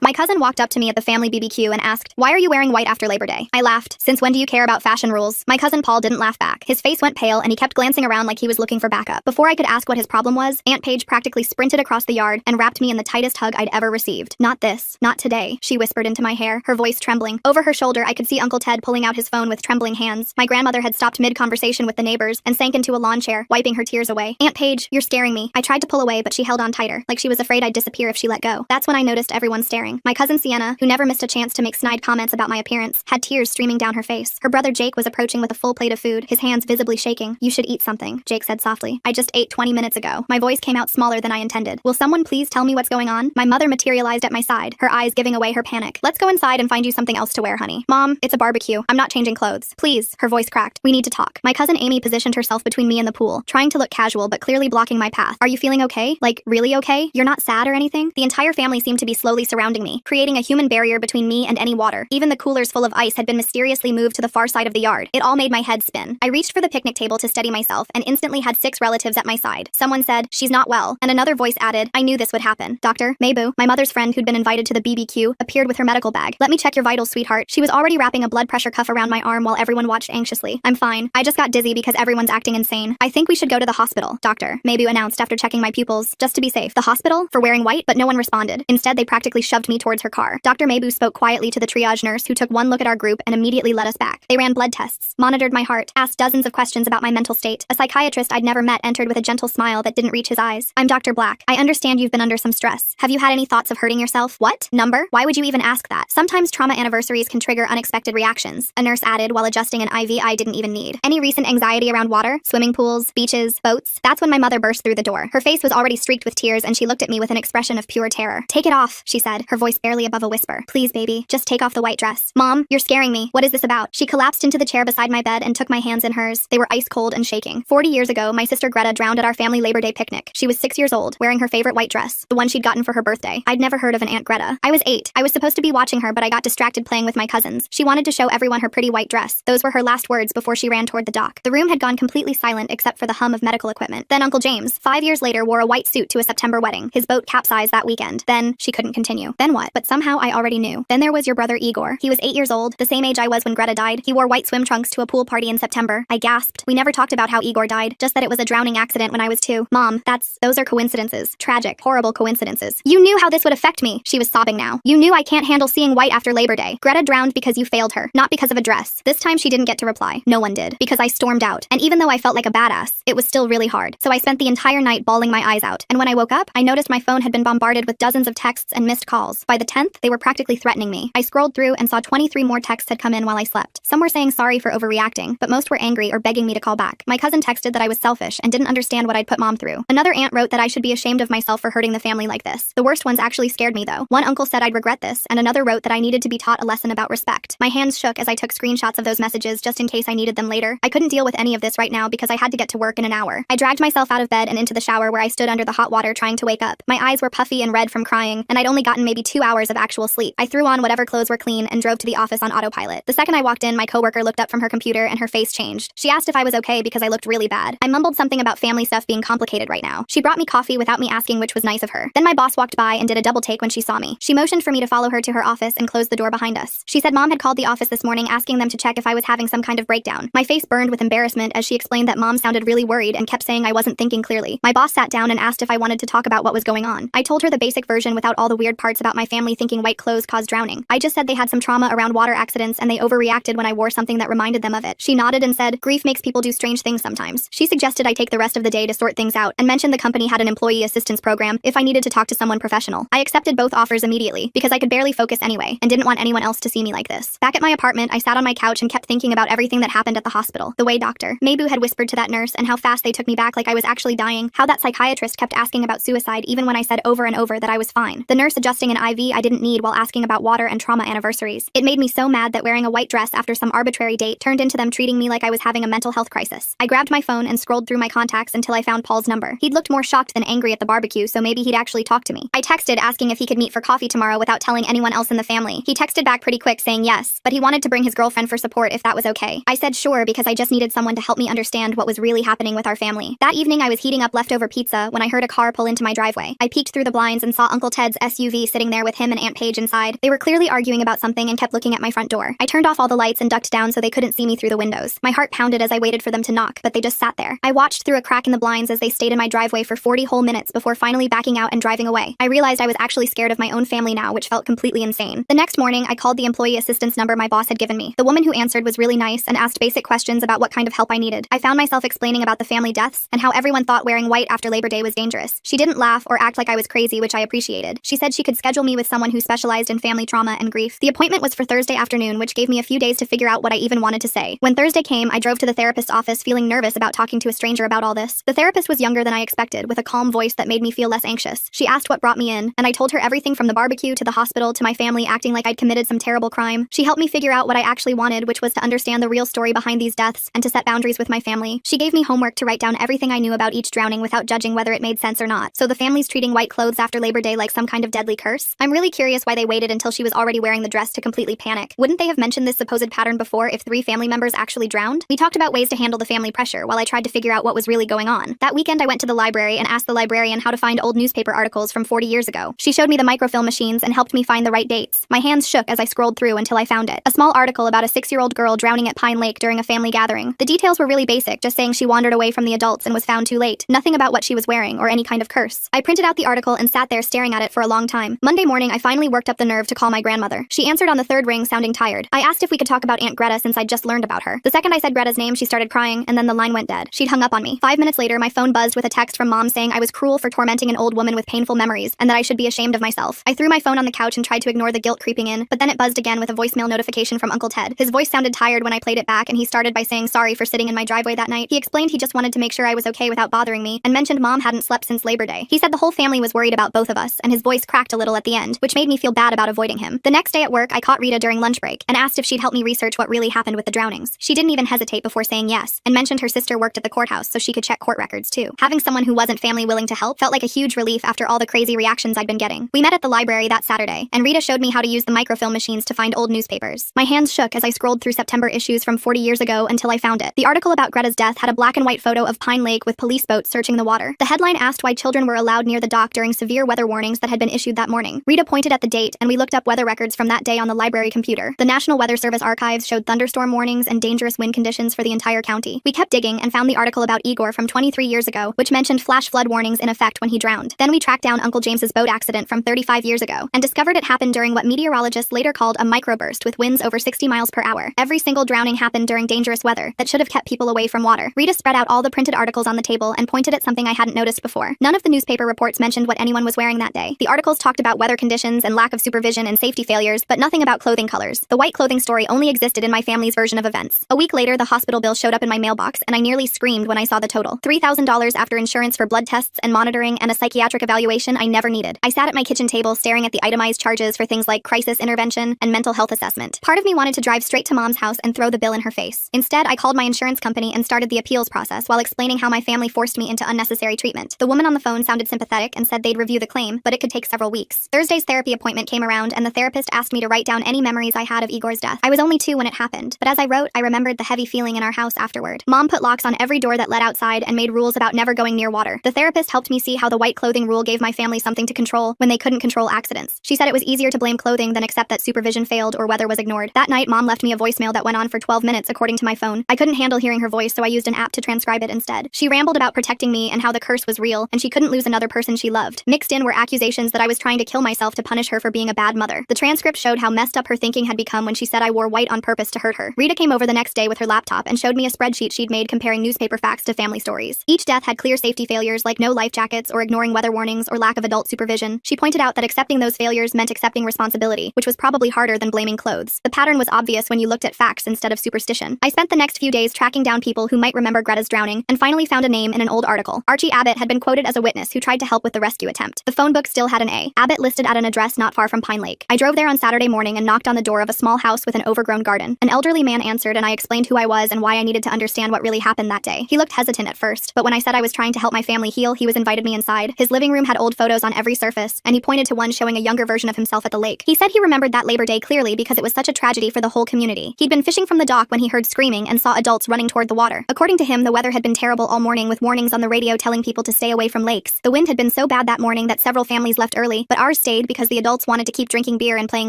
My cousin walked up to me at the family BBQ and asked, "Why are you wearing white after Labor Day?" I laughed. "Since when do you care about fashion rules?" My cousin Paul didn't laugh back. His face went pale and he kept glancing around like he was looking for backup. Before I could ask what his problem was, Aunt Paige practically sprinted across the yard and wrapped me in the tightest hug I'd ever received. "Not this. Not today," she whispered into my hair, her voice trembling. Over her shoulder, I could see Uncle Ted pulling out his phone with trembling hands. My grandmother had stopped mid-conversation with the neighbors and sank into a lawn chair, wiping her tears away. "Aunt Paige, you're scaring me." I tried to pull away, but she held on tighter, like she was afraid I'd disappear if she let go. That's when I noticed everyone staring. My cousin Sienna, who never missed a chance to make snide comments about my appearance, had tears streaming down her face. Her brother Jake was approaching with a full plate of food, his hands visibly shaking. "You should eat something," Jake said softly. "I just ate 20 minutes ago." My voice came out smaller than I intended. "Will someone please tell me what's going on?" My mother materialized at my side, her eyes giving away her panic. "Let's go inside and find you something else to wear, honey." "Mom, it's a barbecue. I'm not changing clothes." "Please," her voice cracked. "We need to talk." My cousin Amy positioned herself between me and the pool, trying to look casual but clearly blocking my path. "Are you feeling okay? Like, really okay? You're not sad or anything?" The entire family seemed to be slowly surrounding me, creating a human barrier between me and any water. Even the coolers full of ice had been mysteriously moved to the far side of the yard. It all made my head spin. I reached for the picnic table to steady myself and instantly had 6 relatives at my side. Someone said, "She's not well," and another voice added, "I knew this would happen." Dr. Mabu, my mother's friend who'd been invited to the BBQ, appeared with her medical bag. "Let me check your vitals, sweetheart." She was already wrapping a blood pressure cuff around my arm while everyone watched anxiously. "I'm fine. I just got dizzy because everyone's acting insane. I think we should go to the hospital," Dr. Mabu announced after checking my pupils. "Just to be safe." The hospital? For wearing white? But no one responded. Instead, they practically shoved me towards her car. Dr. Mabu spoke quietly to the triage nurse who took one look at our group and immediately led us back. They ran blood tests, monitored my heart, asked dozens of questions about my mental state. A psychiatrist I'd never met entered with a gentle smile that didn't reach his eyes. "I'm Dr. Black. I understand you've been under some stress. Have you had any thoughts of hurting yourself?" "What? Number? Why would you even ask that?" "Sometimes trauma anniversaries can trigger unexpected reactions," a nurse added while adjusting an IV I didn't even need. "Any recent anxiety around water? Swimming pools? Beaches? Boats?" That's when my mother burst through the door. Her face was already streaked with tears and she looked at me with an expression of pure terror. "Take it off," she said, her voice barely above a whisper. "Please, baby, just take off the white dress." "Mom, you're scaring me. What is this about?" She collapsed into the chair beside my bed and took my hands in hers. They were ice cold and shaking. 40 years ago, my sister Greta drowned at our family Labor Day picnic. She was 6 years old, wearing her favorite white dress, the one she'd gotten for her birthday. I'd never heard of an Aunt Greta. I was 8. I was supposed to be watching her, but I got distracted playing with my cousins. She wanted to show everyone her pretty white dress. Those were her last words before she ran toward the dock. The room had gone completely silent except for the hum of medical equipment. Then Uncle James, 5 years later, wore a white suit to a September wedding. His boat capsized that weekend. Then, she couldn't continue. Then what? But somehow I already knew. Then there was your brother Igor. He was 8 years old, the same age I was when Greta died. He wore white swim trunks to a pool party in September. I gasped. We never talked about how Igor died, just that it was a drowning accident when I was 2. "Mom, those are coincidences. Tragic, horrible coincidences. You knew how this would affect me." She was sobbing now. "You knew I can't handle seeing white after Labor Day. Greta drowned because you failed her, not because of a dress." This time she didn't get to reply. No one did, because I stormed out. And even though I felt like a badass, it was still really hard. So I spent the entire night bawling my eyes out. And when I woke up, I noticed my phone had been bombarded with dozens of texts and missed calls. By the 10th, they were practically threatening me. I scrolled through and saw 23 more texts had come in while I slept. Some were saying sorry for overreacting, but most were angry or begging me to call back. My cousin texted that I was selfish and didn't understand what I'd put Mom through. Another aunt wrote that I should be ashamed of myself for hurting the family like this. The worst ones actually scared me though. One uncle said I'd regret this, and another wrote that I needed to be taught a lesson about respect. My hands shook as I took screenshots of those messages just in case I needed them later. I couldn't deal with any of this right now because I had to get to work in an hour. I dragged myself out of bed and into the shower where I stood under the hot water trying to wake up. My eyes were puffy and red from crying, and I'd only gotten maybe 2 hours of actual sleep. I threw on whatever clothes were clean and drove to the office on autopilot. The second I walked in, my coworker looked up from her computer and her face changed. She asked if I was okay because I looked really bad. I mumbled something about family stuff being complicated right now. She brought me coffee without me asking, which was nice of her. Then my boss walked by and did a double take when she saw me. She motioned for me to follow her to her office and closed the door behind us. She said Mom had called the office this morning asking them to check if I was having some kind of breakdown. My face burned with embarrassment as she explained that Mom sounded really worried and kept saying I wasn't thinking clearly. My boss sat down and asked if I wanted to talk about what was going on. I told her the basic version without all the weird parts about my family thinking white clothes caused drowning. I just said they had some trauma around water accidents and they overreacted when I wore something that reminded them of it. She nodded and said, "Grief makes people do strange things sometimes." She suggested I take the rest of the day to sort things out and mentioned the company had an employee assistance program if I needed to talk to someone professional. I accepted both offers immediately because I could barely focus anyway and didn't want anyone else to see me like this. Back at my apartment, I sat on my couch and kept thinking about everything that happened at the hospital. The way Dr. Mabu had whispered to that nurse and how fast they took me back like I was actually dying. How that psychiatrist kept asking about suicide even when I said over and over that I was fine. The nurse adjusting an IV I didn't need while asking about water and trauma anniversaries. It made me so mad that wearing a white dress after some arbitrary date turned into them treating me like I was having a mental health crisis. I grabbed my phone and scrolled through my contacts until I found Paul's number. He'd looked more shocked than angry at the barbecue, so maybe he'd actually talk to me. I texted asking if he could meet for coffee tomorrow without telling anyone else in the family. He texted back pretty quick saying yes, but he wanted to bring his girlfriend for support if that was okay. I said sure because I just needed someone to help me understand what was really happening with our family. That evening I was heating up leftover pizza when I heard a car pull into my driveway. I peeked through the blinds and saw Uncle Ted's SUV sitting there there with him and Aunt Paige inside. They were clearly arguing about something and kept looking at my front door. I turned off all the lights and ducked down so they couldn't see me through the windows. My heart pounded as I waited for them to knock, but they just sat there. I watched through a crack in the blinds as they stayed in my driveway for 40 whole minutes before finally backing out and driving away. I realized I was actually scared of my own family now, which felt completely insane. The next morning, I called the employee assistance number my boss had given me. The woman who answered was really nice and asked basic questions about what kind of help I needed. I found myself explaining about the family deaths and how everyone thought wearing white after Labor Day was dangerous. She didn't laugh or act like I was crazy, which I appreciated. She said she could schedule me with someone who specialized in family trauma and grief. The appointment was for Thursday afternoon, which gave me a few days to figure out what I even wanted to say. When Thursday came, I drove to the therapist's office feeling nervous about talking to a stranger about all this. The therapist was younger than I expected, with a calm voice that made me feel less anxious. She asked what brought me in, and I told her everything from the barbecue to the hospital to my family acting like I'd committed some terrible crime. She helped me figure out what I actually wanted, which was to understand the real story behind these deaths and to set boundaries with my family. She gave me homework to write down everything I knew about each drowning without judging whether it made sense or not. So the family's treating white clothes after Labor Day like some kind of deadly curse? I'm really curious why they waited until she was already wearing the dress to completely panic. Wouldn't they have mentioned this supposed pattern before if 3 family members actually drowned? We talked about ways to handle the family pressure while I tried to figure out what was really going on. That weekend I went to the library and asked the librarian how to find old newspaper articles from 40 years ago. She showed me the microfilm machines and helped me find the right dates. My hands shook as I scrolled through until I found it. A small article about a 6-year-old girl drowning at Pine Lake during a family gathering. The details were really basic, just saying she wandered away from the adults and was found too late. Nothing about what she was wearing or any kind of curse. I printed out the article and sat there staring at it for a long time. Monday morning, I finally worked up the nerve to call my grandmother. She answered on the 3rd ring, sounding tired. I asked if we could talk about Aunt Greta since I'd just learned about her. The second I said Greta's name, she started crying, and then the line went dead. She'd hung up on me. 5 minutes later, my phone buzzed with a text from Mom saying I was cruel for tormenting an old woman with painful memories, and that I should be ashamed of myself. I threw my phone on the couch and tried to ignore the guilt creeping in, but then it buzzed again with a voicemail notification from Uncle Ted. His voice sounded tired when I played it back, and he started by saying sorry for sitting in my driveway that night. He explained he just wanted to make sure I was okay without bothering me, and mentioned Mom hadn't slept since Labor Day. He said the whole family was worried about both of us, and his voice cracked a little at the end, which made me feel bad about avoiding him. The next day at work, I caught Rita during lunch break and asked if she'd help me research what really happened with the drownings. She didn't even hesitate before saying yes, and mentioned her sister worked at the courthouse so she could check court records too. Having someone who wasn't family willing to help felt like a huge relief after all the crazy reactions I'd been getting. We met at the library that Saturday, and Rita showed me how to use the microfilm machines to find old newspapers. My hands shook as I scrolled through September issues from 40 years ago until I found it. The article about Greta's death had a black and white photo of Pine Lake with police boats searching the water. The headline asked why children were allowed near the dock during severe weather warnings that had been issued that morning. Rita pointed at the date, and we looked up weather records from that day on the library computer. The National Weather Service archives showed thunderstorm warnings and dangerous wind conditions for the entire county. We kept digging and found the article about Igor from 23 years ago, which mentioned flash flood warnings in effect when he drowned. Then we tracked down Uncle James's boat accident from 35 years ago and discovered it happened during what meteorologists later called a microburst with winds over 60 miles per hour. Every single drowning happened during dangerous weather that should have kept people away from water. Rita spread out all the printed articles on the table and pointed at something I hadn't noticed before. None of the newspaper reports mentioned what anyone was wearing that day. The articles talked about weather conditions and lack of supervision and safety failures, but nothing about clothing colors. The white clothing story only existed in my family's version of events. A week later, the hospital bill showed up in my mailbox, and I nearly screamed when I saw the total. $3,000 after insurance for blood tests and monitoring and a psychiatric evaluation I never needed. I sat at my kitchen table staring at the itemized charges for things like crisis intervention and mental health assessment. Part of me wanted to drive straight to Mom's house and throw the bill in her face. Instead, I called my insurance company and started the appeals process while explaining how my family forced me into unnecessary treatment. The woman on the phone sounded sympathetic and said they'd review the claim, but it could take several weeks. Thursday's therapy appointment came around, and the therapist asked me to write down any memories I had of Igor's death. I was only 2 when it happened, but as I wrote, I remembered the heavy feeling in our house afterward. Mom put locks on every door that led outside and made rules about never going near water. The therapist helped me see how the white clothing rule gave my family something to control when they couldn't control accidents. She said it was easier to blame clothing than accept that supervision failed or weather was ignored. That night, Mom left me a voicemail that went on for 12 minutes according to my phone. I couldn't handle hearing her voice, so I used an app to transcribe it instead. She rambled about protecting me and how the curse was real, and she couldn't lose another person she loved. Mixed in were accusations that I was trying to kill myself to punish her for being a bad mother. The transcript showed how messed up her thinking had become when she said I wore white on purpose to hurt her. Rita came over the next day with her laptop and showed me a spreadsheet she'd made comparing newspaper facts to family stories. Each death had clear safety failures like no life jackets or ignoring weather warnings or lack of adult supervision. She pointed out that accepting those failures meant accepting responsibility, which was probably harder than blaming clothes. The pattern was obvious when you looked at facts instead of superstition. I spent the next few days tracking down people who might remember Greta's drowning and finally found a name in an old article. Archie Abbott had been quoted as a witness who tried to help with the rescue attempt. The phone book still had an A. Abbott listed at an address not far from Pine Lake. I drove there on Saturday morning and knocked on the door of a small house with an overgrown garden. An elderly man answered, and I explained who I was and why I needed to understand what really happened that day. He looked hesitant at first, but when I said I was trying to help my family heal, he was invited me inside. His living room had old photos on every surface, and he pointed to one showing a younger version of himself at the lake. He said he remembered that Labor Day clearly because it was such a tragedy for the whole community. He'd been fishing from the dock when he heard screaming and saw adults running toward the water. According to him, the weather had been terrible all morning with warnings on the radio telling people to stay away from lakes. The wind had been so bad that morning that several families left early, but ours stayed stayed because the adults wanted to keep drinking beer and playing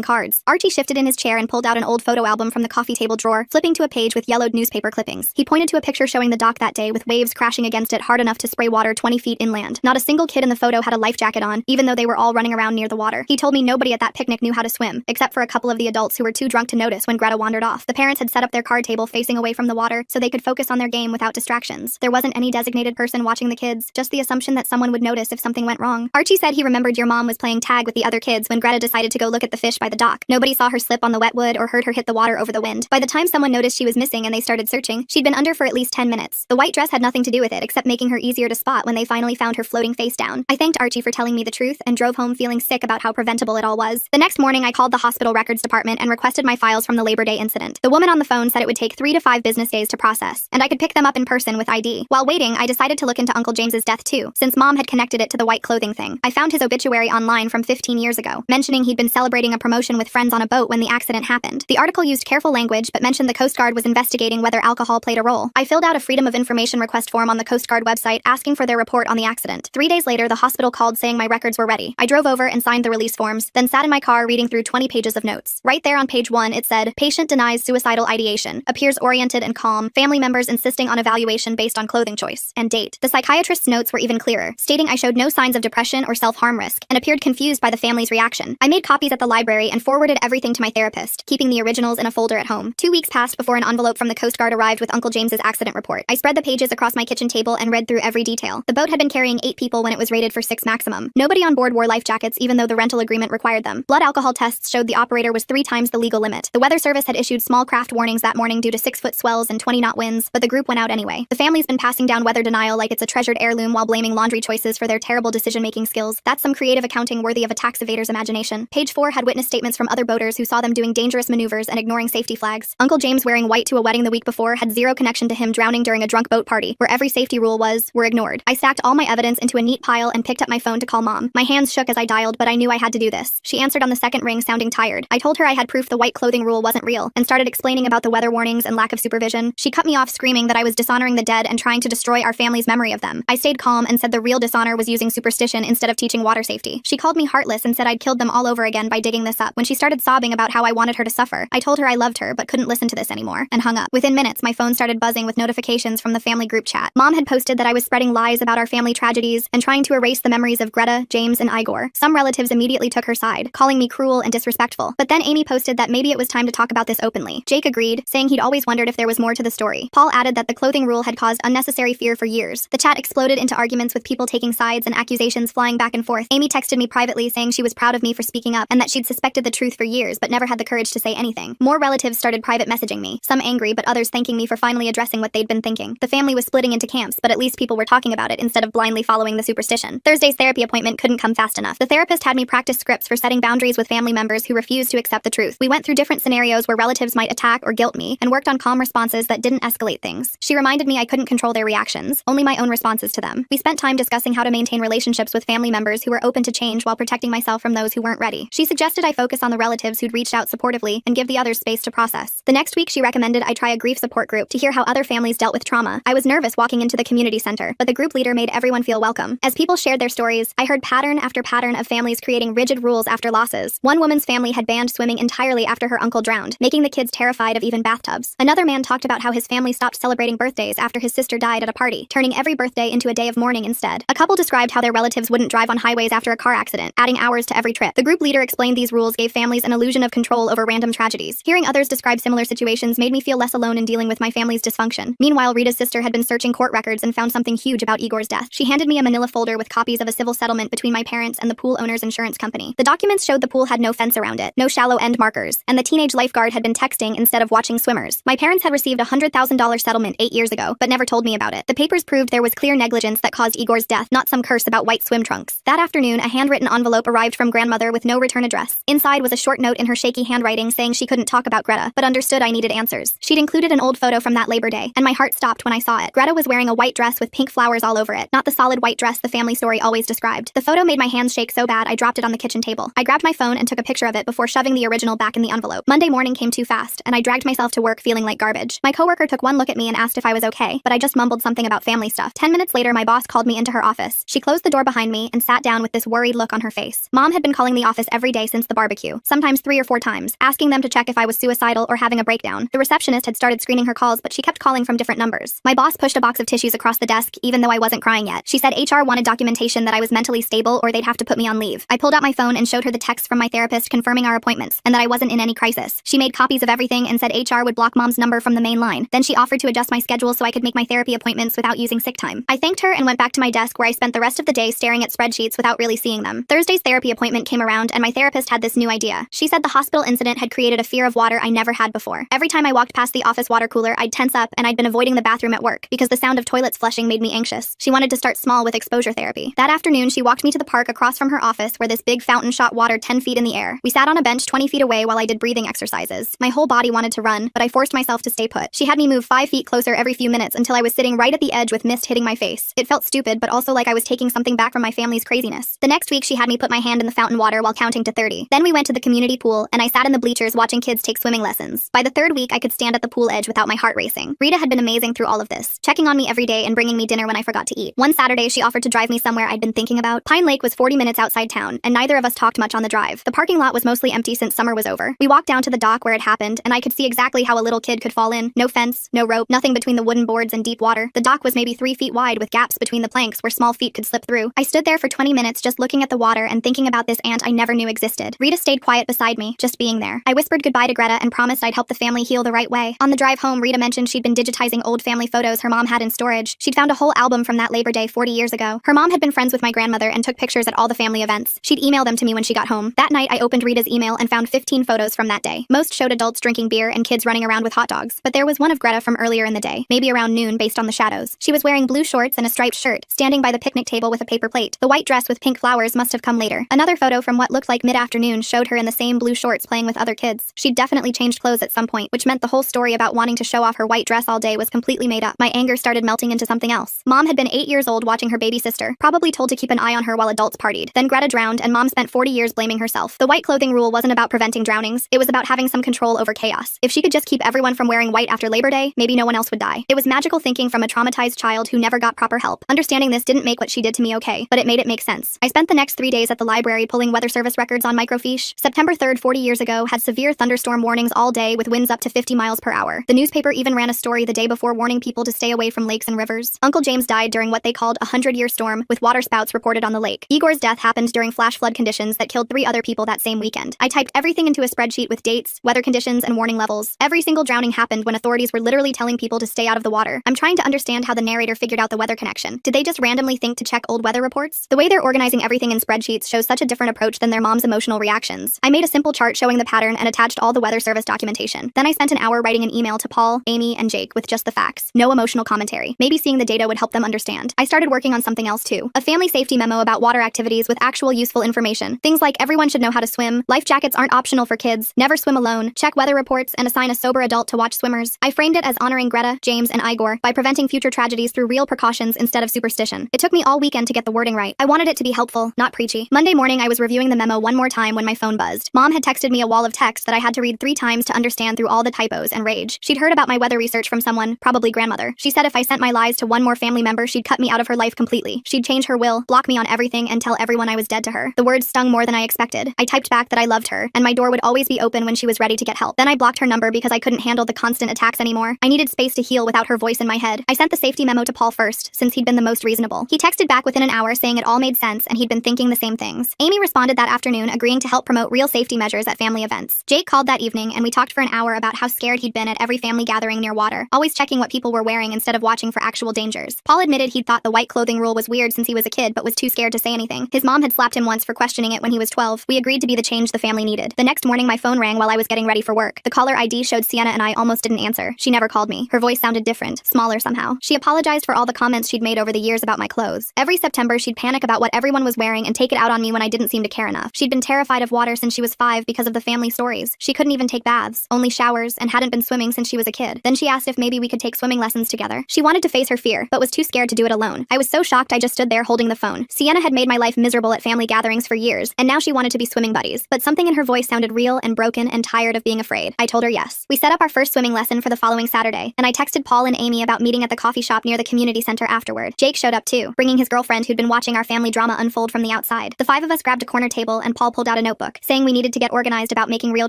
cards. Archie shifted in his chair and pulled out an old photo album from the coffee table drawer, flipping to a page with yellowed newspaper clippings. He pointed to a picture showing the dock that day with waves crashing against it hard enough to spray water 20 feet inland. Not a single kid in the photo had a life jacket on, even though they were all running around near the water. He told me nobody at that picnic knew how to swim, except for a couple of the adults who were too drunk to notice when Greta wandered off. The parents had set up their card table facing away from the water so they could focus on their game without distractions. There wasn't any designated person watching the kids, just the assumption that someone would notice if something went wrong. Archie said he remembered your mom was playing tag with the other kids when Greta decided to go look at the fish by the dock. Nobody saw her slip on the wet wood or heard her hit the water over the wind. By the time someone noticed she was missing and they started searching, she'd been under for at least 10 minutes. The white dress had nothing to do with it except making her easier to spot when they finally found her floating face down. I thanked Archie for telling me the truth and drove home feeling sick about how preventable it all was. The next morning, I called the hospital records department and requested my files from the Labor Day incident. The woman on the phone said it would take 3 to 5 business days to process, and I could pick them up in person with ID. While waiting, I decided to look into Uncle James's death too, since Mom had connected it to the white clothing thing. I found his obituary online from 15 years ago, mentioning he'd been celebrating a promotion with friends on a boat when the accident happened. The article used careful language but mentioned the Coast Guard was investigating whether alcohol played a role. I filled out a Freedom of Information request form on the Coast Guard website asking for their report on the accident. 3 days later, the hospital called saying my records were ready. I drove over and signed the release forms, then sat in my car reading through 20 pages of notes. Right there on page 1, it said, "Patient denies suicidal ideation, appears oriented and calm, family members insisting on evaluation based on clothing choice," and date. The psychiatrist's notes were even clearer, stating I showed no signs of depression or self-harm risk, and appeared confused by the family's reaction. I made copies at the library and forwarded everything to my therapist, keeping the originals in a folder at home. 2 weeks passed before an envelope from the Coast Guard arrived with Uncle James's accident report. I spread the pages across my kitchen table and read through every detail. The boat had been carrying 8 people when it was rated for 6 maximum. Nobody on board wore life jackets even though the rental agreement required them. Blood alcohol tests showed the operator was 3 times the legal limit. The weather service had issued small craft warnings that morning due to 6-foot swells and 20-knot winds, but the group went out anyway. The family's been passing down weather denial like it's a treasured heirloom while blaming laundry choices for their terrible decision-making skills. That's some creative accounting worthy of a tax evader's imagination. Page 4 had witness statements from other boaters who saw them doing dangerous maneuvers and ignoring safety flags. Uncle James wearing white to a wedding the week before had zero connection to him drowning during a drunk boat party, where every safety rule were ignored. I stacked all my evidence into a neat pile and picked up my phone to call Mom. My hands shook as I dialed, but I knew I had to do this. She answered on the second ring, sounding tired. I told her I had proof the white clothing rule wasn't real, and started explaining about the weather warnings and lack of supervision. She cut me off screaming that I was dishonoring the dead and trying to destroy our family's memory of them. I stayed calm and said the real dishonor was using superstition instead of teaching water safety. She called me heartless and said I'd killed them all over again by digging this up. When she started sobbing about how I wanted her to suffer, I told her I loved her but couldn't listen to this anymore, and hung up. Within minutes, my phone started buzzing with notifications from the family group chat. Mom had posted that I was spreading lies about our family tragedies and trying to erase the memories of Greta, James, and Igor. Some relatives immediately took her side, calling me cruel and disrespectful. But then Amy posted that maybe it was time to talk about this openly. Jake agreed, saying he'd always wondered if there was more to the story. Paul added that the clothing rule had caused unnecessary fear for years. The chat exploded into arguments with people taking sides and accusations flying back and forth. Amy texted me privately saying she was proud of me for speaking up and that she'd suspected the truth for years but never had the courage to say anything. More relatives started private messaging me, some angry but others thanking me for finally addressing what they'd been thinking. The family was splitting into camps, but at least people were talking about it instead of blindly following the superstition. Thursday's therapy appointment couldn't come fast enough. The therapist had me practice scripts for setting boundaries with family members who refused to accept the truth. We went through different scenarios where relatives might attack or guilt me, and worked on calm responses that didn't escalate things. She reminded me I couldn't control their reactions, only my own responses to them. We spent time discussing how to maintain relationships with family members who were open to change while protecting myself from those who weren't ready. She suggested I focus on the relatives who'd reached out supportively and give the others space to process. The next week, she recommended I try a grief support group to hear how other families dealt with trauma. I was nervous walking into the community center, but the group leader made everyone feel welcome. As people shared their stories, I heard pattern after pattern of families creating rigid rules after losses. One woman's family had banned swimming entirely after her uncle drowned, making the kids terrified of even bathtubs. Another man talked about how his family stopped celebrating birthdays after his sister died at a party, turning every birthday into a day of mourning instead. A couple described how their relatives wouldn't drive on highways after a car accident, adding hours to every trip. The group leader explained these rules gave families an illusion of control over random tragedies. Hearing others describe similar situations made me feel less alone in dealing with my family's dysfunction. Meanwhile, Rita's sister had been searching court records and found something huge about Igor's death. She handed me a manila folder with copies of a civil settlement between my parents and the pool owner's insurance company. The documents showed the pool had no fence around it, no shallow end markers, and the teenage lifeguard had been texting instead of watching swimmers. My parents had received a $100,000 settlement 8 years ago, but never told me about it. The papers proved there was clear negligence that caused Igor's death, not some curse about white swim trunks. That afternoon, a handwritten envelope arrived from grandmother with no return address. Inside was a short note in her shaky handwriting saying she couldn't talk about Greta, but understood I needed answers. She'd included an old photo from that Labor Day, and my heart stopped when I saw it. Greta was wearing a white dress with pink flowers all over it, not the solid white dress the family story always described. The photo made my hands shake so bad I dropped it on the kitchen table. I grabbed my phone and took a picture of it before shoving the original back in the envelope. Monday morning came too fast, and I dragged myself to work feeling like garbage. My coworker took one look at me and asked if I was okay, but I just mumbled something about family stuff. 10 minutes later, my boss called me into her office. She closed the door behind me and sat down with this worried look on her face. face. Mom had been calling the office every day since the barbecue, sometimes 3 or 4 times, asking them to check if I was suicidal or having a breakdown. The receptionist had started screening her calls, but she kept calling from different numbers. My boss pushed a box of tissues across the desk, even though I wasn't crying yet. She said HR wanted documentation that I was mentally stable or they'd have to put me on leave. I pulled out my phone and showed her the texts from my therapist confirming our appointments and that I wasn't in any crisis. She made copies of everything and said HR would block Mom's number from the main line. Then she offered to adjust my schedule so I could make my therapy appointments without using sick time. I thanked her and went back to my desk where I spent the rest of the day staring at spreadsheets without really seeing them. Thursday's therapy appointment came around and my therapist had this new idea. She said the hospital incident had created a fear of water I never had before. Every time I walked past the office water cooler, I'd tense up and I'd been avoiding the bathroom at work because the sound of toilets flushing made me anxious. She wanted to start small with exposure therapy. That afternoon, she walked me to the park across from her office where this big fountain shot water 10 feet in the air. We sat on a bench 20 feet away while I did breathing exercises. My whole body wanted to run, but I forced myself to stay put. She had me move 5 feet closer every few minutes until I was sitting right at the edge with mist hitting my face. It felt stupid, but also like I was taking something back from my family's craziness. The next week, she had me put my hand in the fountain water while counting to 30. Then we went to the community pool, and I sat in the bleachers watching kids take swimming lessons. By the 3rd week, I could stand at the pool edge without my heart racing. Rita had been amazing through all of this, checking on me every day and bringing me dinner when I forgot to eat. One Saturday, she offered to drive me somewhere I'd been thinking about. Pine Lake was 40 minutes outside town, and neither of us talked much on the drive. The parking lot was mostly empty since summer was over. We walked down to the dock where it happened, and I could see exactly how a little kid could fall in. No fence, no rope, nothing between the wooden boards and deep water. The dock was maybe 3 feet wide with gaps between the planks where small feet could slip through. I stood there for 20 minutes just looking at the water and thinking about this aunt I never knew existed. Rita stayed quiet beside me, just being there. I whispered goodbye to Greta and promised I'd help the family heal the right way. On the drive home, Rita mentioned she'd been digitizing old family photos her mom had in storage. She'd found a whole album from that Labor Day 40 years ago. Her mom had been friends with my grandmother and took pictures at all the family events. She'd email them to me when she got home. That night, I opened Rita's email and found 15 photos from that day. Most showed adults drinking beer and kids running around with hot dogs. But there was one of Greta from earlier in the day, maybe around noon based on the shadows. She was wearing blue shorts and a striped shirt, standing by the picnic table with a paper plate. The white dress with pink flowers must have come later. Another photo from what looked like mid-afternoon showed her in the same blue shorts playing with other kids. She'd definitely changed clothes at some point, which meant the whole story about wanting to show off her white dress all day was completely made up. My anger started melting into something else. Mom had been 8 years old watching her baby sister, probably told to keep an eye on her while adults partied. Then Greta drowned and Mom spent 40 years blaming herself. The white clothing rule wasn't about preventing drownings, it was about having some control over chaos. If she could just keep everyone from wearing white after Labor Day, maybe no one else would die. It was magical thinking from a traumatized child who never got proper help. Understanding this didn't make what she did to me okay, but it made it make sense. I spent the next 3 days at the library pulling weather service records on microfiche. September 3rd, 40 years ago, had severe thunderstorm warnings all day with winds up to 50 miles per hour. The newspaper even ran a story the day before warning people to stay away from lakes and rivers. Uncle James died during what they called a 100-year storm, with waterspouts reported on the lake. Igor's death happened during flash flood conditions that killed 3 other people that same weekend. I typed everything into a spreadsheet with dates, weather conditions, and warning levels. Every single drowning happened when authorities were literally telling people to stay out of the water. I'm trying to understand how the narrator figured out the weather connection. Did they just randomly think to check old weather reports? The way they're organizing everything in spreadsheets shows such a different approach than their mom's emotional reactions. I made a simple chart showing the pattern and attached all the weather service documentation. Then I spent an hour writing an email to Paul, Amy, and Jake with just the facts. No emotional commentary. Maybe seeing the data would help them understand. I started working on something else too. A family safety memo about water activities with actual useful information. Things like everyone should know how to swim, life jackets aren't optional for kids, never swim alone, check weather reports, and assign a sober adult to watch swimmers. I framed it as honoring Greta, James, and Igor by preventing future tragedies through real precautions instead of superstition. It took me all weekend to get the wording right. I wanted it to be helpful, not preachy. Monday morning, I was reviewing the memo one more time when my phone buzzed. Mom had texted me a wall of text that I had to read 3 times to understand through all the typos and rage. She'd heard about my weather research from someone, probably grandmother. She said if I sent my lies to one more family member, she'd cut me out of her life completely. She'd change her will, block me on everything, and tell everyone I was dead to her. The words stung more than I expected. I typed back that I loved her, and my door would always be open when she was ready to get help. Then I blocked her number because I couldn't handle the constant attacks anymore. I needed space to heal without her voice in my head. I sent the safety memo to Paul first, since he'd been the most reasonable. He texted back within an hour saying it all made sense and he'd been thinking the same things. Amy responded that afternoon, agreeing to help promote real safety measures at family events. Jake called that evening and we talked for an hour about how scared he'd been at every family gathering near water, always checking what people were wearing instead of watching for actual dangers. Paul admitted he'd thought the white clothing rule was weird since he was a kid but was too scared to say anything. His mom had slapped him once for questioning it when he was 12. We agreed to be the change the family needed. The next morning my phone rang while I was getting ready for work. The caller ID showed Sienna and I almost didn't answer. She never called me. Her voice sounded different, smaller somehow. She apologized for all the comments she'd made over the years about my clothes. Every September she'd panic about what everyone was wearing and take it out on me when I didn't seem to care enough. She'd been terrified of water since she was 5 because of the family stories. She couldn't even take baths, only showers, and hadn't been swimming since she was a kid. Then she asked if maybe we could take swimming lessons together. She wanted to face her fear, but was too scared to do it alone. I was so shocked I just stood there holding the phone. Sienna had made my life miserable at family gatherings for years, and now she wanted to be swimming buddies. But something in her voice sounded real and broken and tired of being afraid. I told her yes. We set up our first swimming lesson for the following Saturday, and I texted Paul and Amy about meeting at the coffee shop near the community center afterward. Jake showed up too, bringing his girlfriend who'd been watching our family drama unfold from the outside. outside. The five of us grabbed a corner table and Paul pulled out a notebook, saying we needed to get organized about making real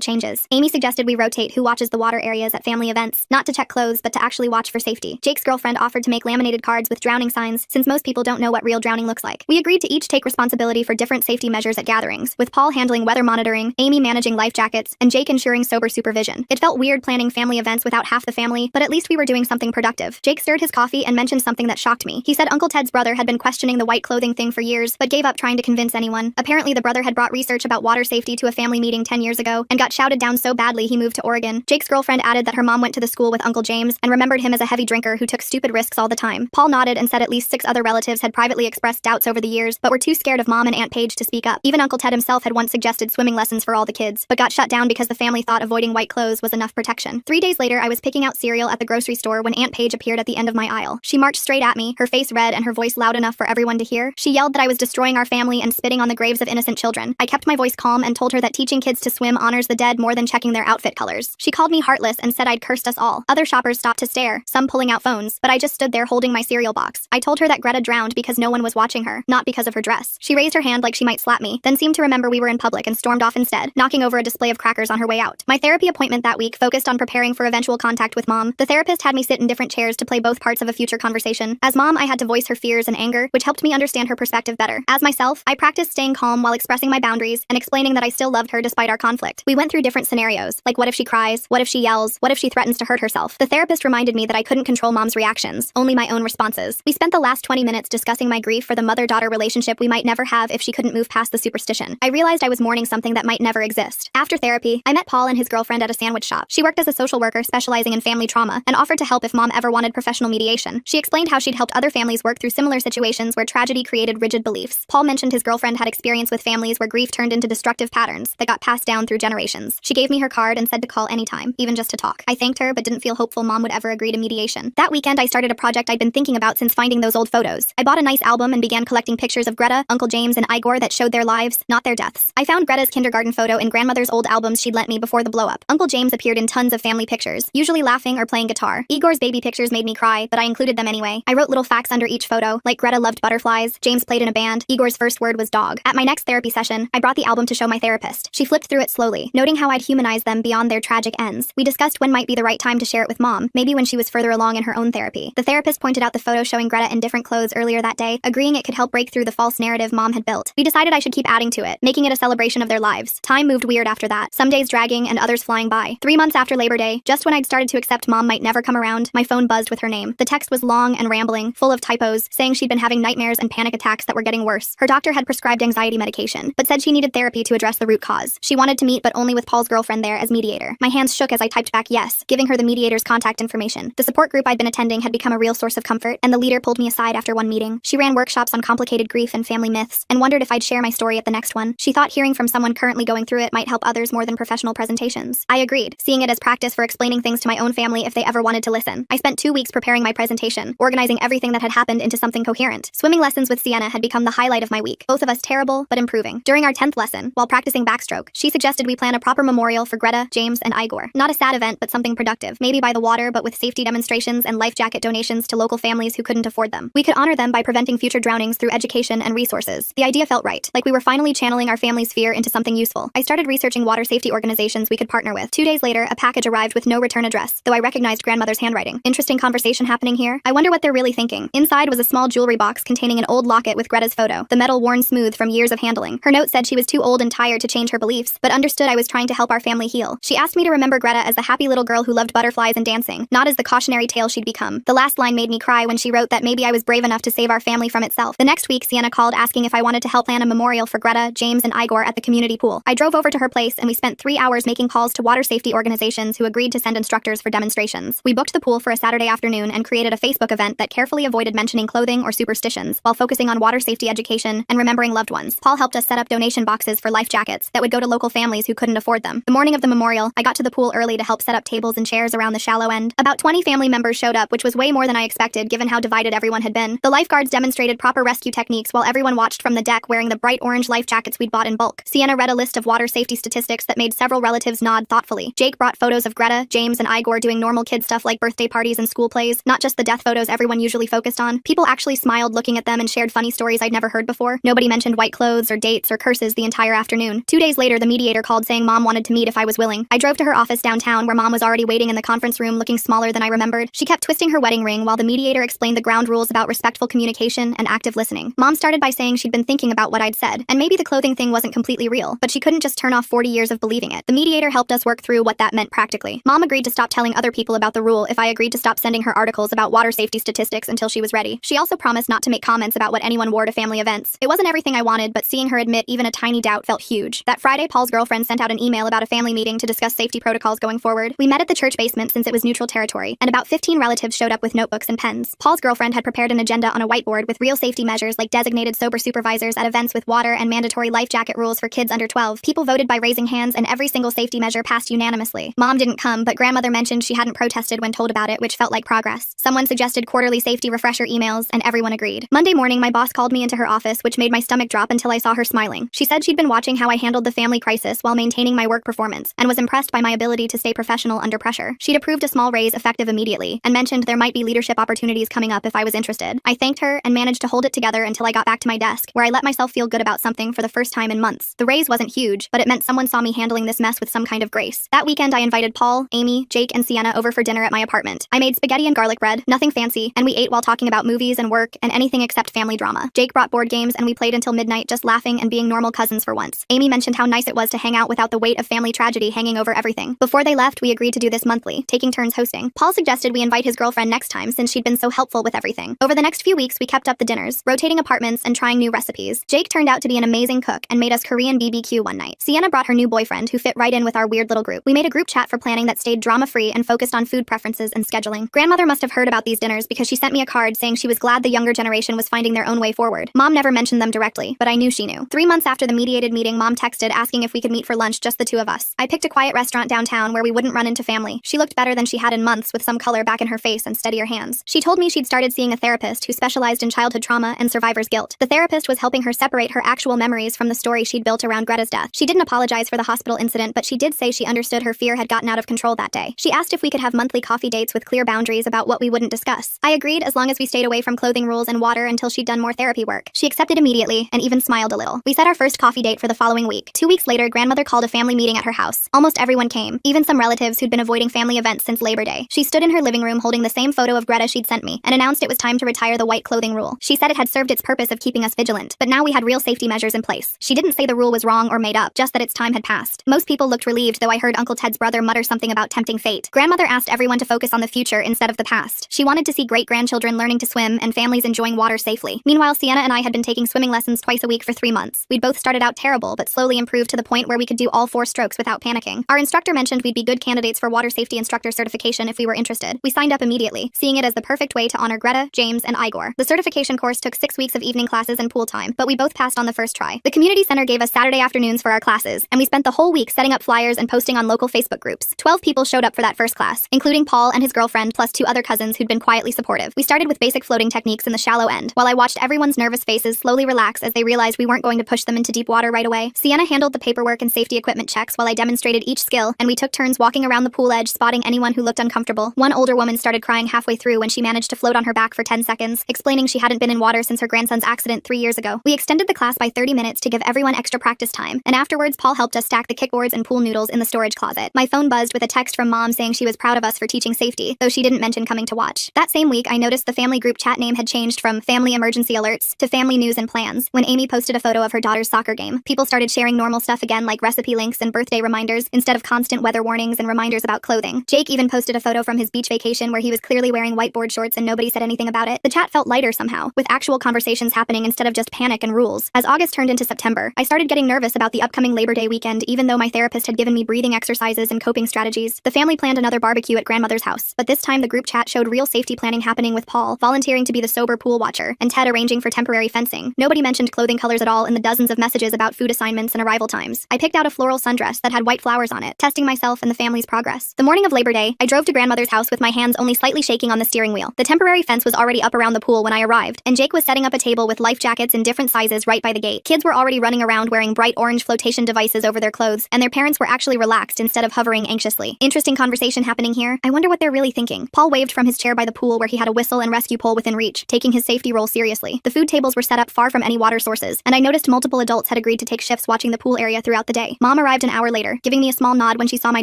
changes. Amy suggested we rotate who watches the water areas at family events, not to check clothes but to actually watch for safety. Jake's girlfriend offered to make laminated cards with drowning signs, since most people don't know what real drowning looks like. We agreed to each take responsibility for different safety measures at gatherings, with Paul handling weather monitoring, Amy managing life jackets, and Jake ensuring sober supervision. It felt weird planning family events without half the family, but at least we were doing something productive. Jake stirred his coffee and mentioned something that shocked me. He said Uncle Ted's brother had been questioning the white clothing thing for years, but gave up trying to convince anyone. Apparently, the brother had brought research about water safety to a family meeting 10 years ago and got shouted down so badly he moved to Oregon. Jake's girlfriend added that her mom went to the school with Uncle James and remembered him as a heavy drinker who took stupid risks all the time. Paul nodded and said at least 6 other relatives had privately expressed doubts over the years, but were too scared of Mom and Aunt Paige to speak up. Even Uncle Ted himself had once suggested swimming lessons for all the kids, but got shut down because the family thought avoiding white clothes was enough protection. 3 days later, I was picking out cereal at the grocery store when Aunt Paige appeared at the end of my aisle. She marched straight at me, her face red and her voice loud enough for everyone to hear. She yelled that I was destroying our family and spitting on the graves of innocent children. I kept my voice calm and told her that teaching kids to swim honors the dead more than checking their outfit colors. She called me heartless and said I'd cursed us all. Other shoppers stopped to stare, some pulling out phones, but I just stood there holding my cereal box. I told her that Greta drowned because no one was watching her, not because of her dress. She raised her hand like she might slap me, then seemed to remember we were in public and stormed off instead, knocking over a display of crackers on her way out. My therapy appointment that week focused on preparing for eventual contact with Mom. The therapist had me sit in different chairs to play both parts of a future conversation. As Mom, I had to voice her fears and anger, which helped me understand her perspective better. As myself, I practiced staying calm while expressing my boundaries and explaining that I still loved her despite our conflict. We went through different scenarios, like what if she cries, what if she yells, what if she threatens to hurt herself. The therapist reminded me that I couldn't control Mom's reactions, only my own responses. We spent the last 20 minutes discussing my grief for the mother-daughter relationship we might never have if she couldn't move past the superstition. I realized I was mourning something that might never exist. After therapy, I met Paul and his girlfriend at a sandwich shop. She worked as a social worker specializing in family trauma and offered to help if Mom ever wanted professional mediation. She explained how she'd helped other families work through similar situations where tragedy created rigid beliefs. Paul mentioned his girlfriend had experience with families where grief turned into destructive patterns that got passed down through generations. She gave me her card and said to call anytime, even just to talk. I thanked her but didn't feel hopeful Mom would ever agree to mediation. That weekend, I started a project I'd been thinking about since finding those old photos. I bought a nice album and began collecting pictures of Greta, Uncle James, and Igor that showed their lives, not their deaths. I found Greta's kindergarten photo in grandmother's old albums she'd lent me before the blow-up. Uncle James appeared in tons of family pictures, usually laughing or playing guitar. Igor's baby pictures made me cry, but I included them anyway. I wrote little facts under each photo, like Greta loved butterflies, James played in a band, Igor's first word was dog. At my next therapy session, I brought the album to show my therapist. She flipped through it slowly, noting how I'd humanized them beyond their tragic ends. We discussed when might be the right time to share it with Mom, maybe when she was further along in her own therapy. The therapist pointed out the photo showing Greta in different clothes earlier that day, agreeing it could help break through the false narrative Mom had built. We decided I should keep adding to it, making it a celebration of their lives. Time moved weird after that, some days dragging and others flying by. 3 months after Labor Day, just when I'd started to accept Mom might never come around, my phone buzzed with her name. The text was long and rambling, full of typos, saying she'd been having nightmares and panic attacks that were getting worse. Her doctor had prescribed anxiety medication, but said she needed therapy to address the root cause. She wanted to meet, but only with Paul's girlfriend there as mediator. My hands shook as I typed back yes, giving her the mediator's contact information. The support group I'd been attending had become a real source of comfort, and the leader pulled me aside after one meeting. She ran workshops on complicated grief and family myths, and wondered if I'd share my story at the next one. She thought hearing from someone currently going through it might help others more than professional presentations. I agreed, seeing it as practice for explaining things to my own family if they ever wanted to listen. I spent 2 weeks preparing my presentation, organizing everything that had happened into something coherent. Swimming lessons with Sienna had become the highlight of my week, both of us terrible, but improving. During our 10th lesson, while practicing backstroke, she suggested we plan a proper memorial for Greta, James, and Igor. Not a sad event, but something productive. Maybe by the water, but with safety demonstrations and life jacket donations to local families who couldn't afford them. We could honor them by preventing future drownings through education and resources. The idea felt right, like we were finally channeling our family's fear into something useful. I started researching water safety organizations we could partner with. 2 days later, a package arrived with no return address, though I recognized grandmother's handwriting. Interesting conversation happening here. I wonder what they're really thinking. Inside was a small jewelry box containing an old locket with Greta's photo, the metal worn smooth from years of handling. Her note said she was too old and tired to change her beliefs, but understood I was trying to help our family heal. She asked me to remember Greta as the happy little girl who loved butterflies and dancing, not as the cautionary tale she'd become. The last line made me cry when she wrote that maybe I was brave enough to save our family from itself. The next week, Sienna called asking if I wanted to help plan a memorial for Greta, James, and Igor at the community pool. I drove over to her place and we spent 3 hours making calls to water safety organizations who agreed to send instructors for demonstrations. We booked the pool for a Saturday afternoon and created a Facebook event that carefully avoided mentioning clothing or superstitions while focusing on water safety education and remembering loved ones. Paul helped us set up donation boxes for life jackets that would go to local families who couldn't afford them. The morning of the memorial, I got to the pool early to help set up tables and chairs around the shallow end. About 20 family members showed up, which was way more than I expected given how divided everyone had been. The lifeguards demonstrated proper rescue techniques while everyone watched from the deck wearing the bright orange life jackets we'd bought in bulk. Sienna read a list of water safety statistics that made several relatives nod thoughtfully. Jake brought photos of Greta, James, and Igor doing normal kid stuff like birthday parties and school plays, not just the death photos everyone usually focused on. People actually smiled looking at them and shared funny stories I'd never heard before. Nobody mentioned white clothes or dates or curses the entire afternoon. 2 days later, the mediator called saying Mom wanted to meet if I was willing. I drove to her office downtown where Mom was already waiting in the conference room looking smaller than I remembered. She kept twisting her wedding ring while the mediator explained the ground rules about respectful communication and active listening. Mom started by saying she'd been thinking about what I'd said, and maybe the clothing thing wasn't completely real, but she couldn't just turn off 40 years of believing it. The mediator helped us work through what that meant practically. Mom agreed to stop telling other people about the rule if I agreed to stop sending her articles about water safety statistics until she was ready. She also promised not to make comments about what anyone wore to family events. It wasn't everything I wanted, but seeing her admit even a tiny doubt felt huge. That Friday, Paul's girlfriend sent out an email about a family meeting to discuss safety protocols going forward. We met at the church basement since it was neutral territory, and about 15 relatives showed up with notebooks and pens. Paul's girlfriend had prepared an agenda on a whiteboard with real safety measures like designated sober supervisors at events with water and mandatory life jacket rules for kids under 12. People voted by raising hands, and every single safety measure passed unanimously. Mom didn't come, but grandmother mentioned she hadn't protested when told about it, which felt like progress. Someone suggested quarterly safety refresher emails, and everyone agreed. Monday morning, my boss called me into her office, which made my stomach drop until I saw her smiling. She said she'd been watching how I handled the family crisis while maintaining my work performance, and was impressed by my ability to stay professional under pressure. She'd approved a small raise effective immediately, and mentioned there might be leadership opportunities coming up if I was interested. I thanked her and managed to hold it together until I got back to my desk, where I let myself feel good about something for the first time in months. The raise wasn't huge, but it meant someone saw me handling this mess with some kind of grace. That weekend, I invited Paul, Amy, Jake, and Sienna over for dinner at my apartment. I made spaghetti and garlic bread, nothing fancy, and we ate while talking about movies and work and anything except family drama. Jake brought board games and we played until midnight, just laughing and being normal cousins for once. Amy mentioned how nice it was to hang out without the weight of family tragedy hanging over everything. Before they left, we agreed to do this monthly, taking turns hosting. Paul suggested we invite his girlfriend next time since she'd been so helpful with everything. Over the next few weeks, we kept up the dinners, rotating apartments and trying new recipes. Jake turned out to be an amazing cook and made us Korean BBQ one night. Sienna brought her new boyfriend, who fit right in with our weird little group. We made a group chat for planning that stayed drama-free and focused on food preferences and scheduling. Grandmother must have heard about these dinners because she sent me a card saying she was glad the younger generation was finding their own way forward. Mom never mentioned them directly, but I knew she knew. 3 months after the mediated meeting, Mom texted asking if we could meet for lunch, just the two of us. I picked a quiet restaurant downtown where we wouldn't run into family. She looked better than she had in months, with some color back in her face and steadier hands. She told me she'd started seeing a therapist who specialized in childhood trauma and survivor's guilt. The therapist was helping her separate her actual memories from the story she'd built around Greta's death. She didn't apologize for the hospital incident, but she did say she understood her fear had gotten out of control that day. She asked if we could have monthly coffee dates with clear boundaries about what we wouldn't discuss. I agreed, as long as we stayed away from clothing rules and water until she'd done more therapy work. She accepted immediately and even smiled a little. We set our first coffee date for the following week. 2 weeks later, grandmother called a family meeting at her house. Almost everyone came, even some relatives who'd been avoiding family events since Labor Day. She stood in her living room holding the same photo of Greta she'd sent me and announced it was time to retire the white clothing rule. She said it had served its purpose of keeping us vigilant, but now we had real safety measures in place. She didn't say the rule was wrong or made up, just that its time had passed. Most people looked relieved, though I heard Uncle Ted's brother mutter something about tempting fate. Grandmother asked everyone to focus on the future instead of the past. She wanted to see great-grandchildren learning to swim and families enjoying water safely. Meanwhile, Sienna and I had been taking swimming lessons twice a week for 3 months. We'd both started out terrible, but slowly improved to the point where we could do all 4 strokes without panicking. Our instructor mentioned we'd be good candidates for water safety instructor certification if we were interested. We signed up immediately, seeing it as the perfect way to honor Greta, James, and Igor. The certification course took 6 weeks of evening classes and pool time, but we both passed on the first try. The community center gave us Saturday afternoons for our classes, and we spent the whole week setting up flyers and posting on local Facebook groups. 12 people showed up for that first class, including Paul and his girlfriend, plus 2 other cousins who'd been quietly supportive. We started with basic floating techniques in the shallow end, while I watched everyone's nervous faces slowly relax as they realized we weren't going to push them into deep water right away. Sienna handled the paperwork and safety equipment checks while I demonstrated each skill, and we took turns walking around the pool edge, spotting anyone who looked uncomfortable. One older woman started crying halfway through when she managed to float on her back for 10 seconds, explaining she hadn't been in water since her grandson's accident 3 years ago. We extended the class by 30 minutes to give everyone extra practice time, and afterwards Paul helped us stack the kickboards and pool noodles in the storage closet. My phone buzzed with a text from Mom saying she was proud of us for teaching safety, though she didn't mention coming to watch. That same week, I noticed the family group chat name had changed from Family Emergency Alerts to Family News and Plans. When Amy posted a photo of her daughter's soccer game, people started sharing normal stuff again, like recipe links and birthday reminders, instead of constant weather warnings and reminders about clothing. Jake even posted a photo from his beach vacation where he was clearly wearing whiteboard shorts and nobody said anything about it. The chat felt lighter somehow, with actual conversations happening instead of just panic and rules. As August turned into September, I started getting nervous about the upcoming Labor Day weekend, even though my therapist had given me breathing exercises and coping strategies. The family planned another barbecue at grandmother's house, but this time the group chat showed real safety planning happening, with Paul volunteering to be the sober pool watcher and Ted arranging for temporary fencing. Nobody mentioned clothing colors at all in the dozens of messages about food assignments and arrival times. I picked out a floral sundress that had white flowers on it, testing myself and the family's progress. The morning of Labor Day, I drove to grandmother's house with my hands only slightly shaking on the steering wheel. The temporary fence was already up around the pool when I arrived, and Jake was setting up a table with life jackets in different sizes right by the gate. Kids were already running around wearing bright orange flotation devices over their clothes, and their parents were actually relaxed instead of hovering anxiously. Interesting conversation happening here. I wonder what they're really thinking. Paul waved from his chair by the pool where he had a whistle and rescue pole within reach, taking his safety role seriously. The food tables were set up far from any water sources, and I noticed multiple adults had agreed to take shifts watching the pool area throughout the day. Mom arrived an hour later, giving me a small nod when she saw my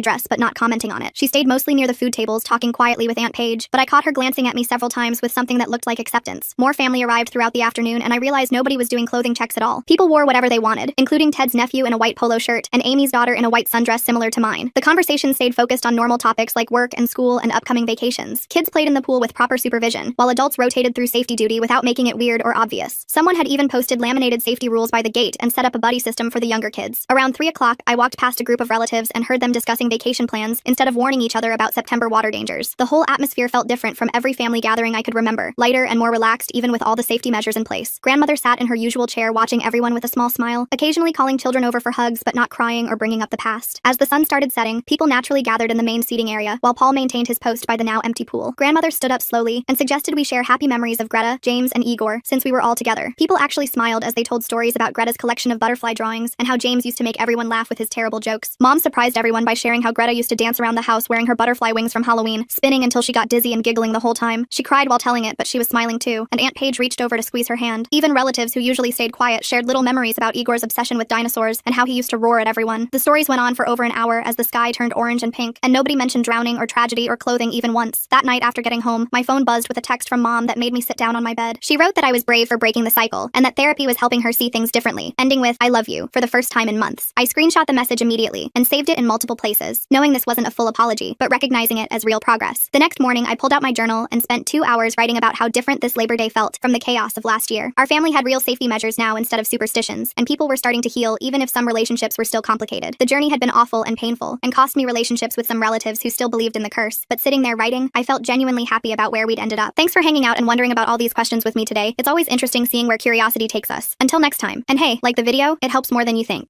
dress but not commenting on it. She stayed mostly near the food tables, talking quietly with Aunt Paige, but I caught her glancing at me several times with something that looked like acceptance. More family arrived throughout the afternoon, and I realized nobody was doing clothing checks at all. People wore whatever they wanted, including Ted's nephew in a white polo shirt and Amy's daughter in a white sundress similar to mine. The conversation stayed focused on normal topics like work and school and upcoming vacations. Kids played in the pool with proper supervision, while adults rotated through safety duty without making it weird or obvious. Someone had even posted laminated safety rules by the gate and set up a buddy system for the younger kids. Around 3 o'clock, I walked past a group of relatives and heard them discussing vacation plans instead of warning each other about September water dangers. The whole atmosphere felt different from every family gathering I could remember, lighter and more relaxed even with all the safety measures in place. Grandmother sat in her usual chair watching everyone with a small smile, occasionally calling children over for hugs but not crying or bringing up the past. As the sun started setting, people naturally gathered in the main seating area, while Paul maintained his post by the now empty pool. Grandmother stood up slowly and suggested we share happy memories of Greta, James, and Igor, since we were all together. People actually smiled as they told stories about Greta's collection of butterfly drawings and how James used to make everyone laugh with his terrible jokes. Mom surprised everyone by sharing how Greta used to dance around the house wearing her butterfly wings from Halloween, spinning until she got dizzy and giggling the whole time. She cried while telling it, but she was smiling too, and Aunt Paige reached over to squeeze her hand. Even relatives who usually stayed quiet shared little memories about Igor's obsession with dinosaurs and how he used to roar at everyone. The stories went on for over an hour as the sky turned orange and pink, and nobody mentioned drowning or tragedy or clothing even once. That night after getting home, my phone buzzed with a text from Mom that made me sit down on my bed. She wrote that I was brave for breaking the cycle, and that therapy was helping her see things differently, ending with, "I love you," for the first time in months. I screenshot the message immediately and saved it in multiple places, knowing this wasn't a full apology, but recognizing it as real progress. The next morning, I pulled out my journal and spent 2 hours writing about how different this Labor Day felt from the chaos of last year. Our family had real safety measures now instead of superstitions, and people were starting to heal even if some relationships were still complicated. The journey had been awful and painful, and cost me relationships with some relatives who still believed in the curse, but sitting there writing, I felt genuinely happy about where we'd ended up. Thanks for hanging out and wondering about all these questions with me today. It's always interesting seeing where curiosity takes us. Until next time. And hey, like the video? It helps more than you think.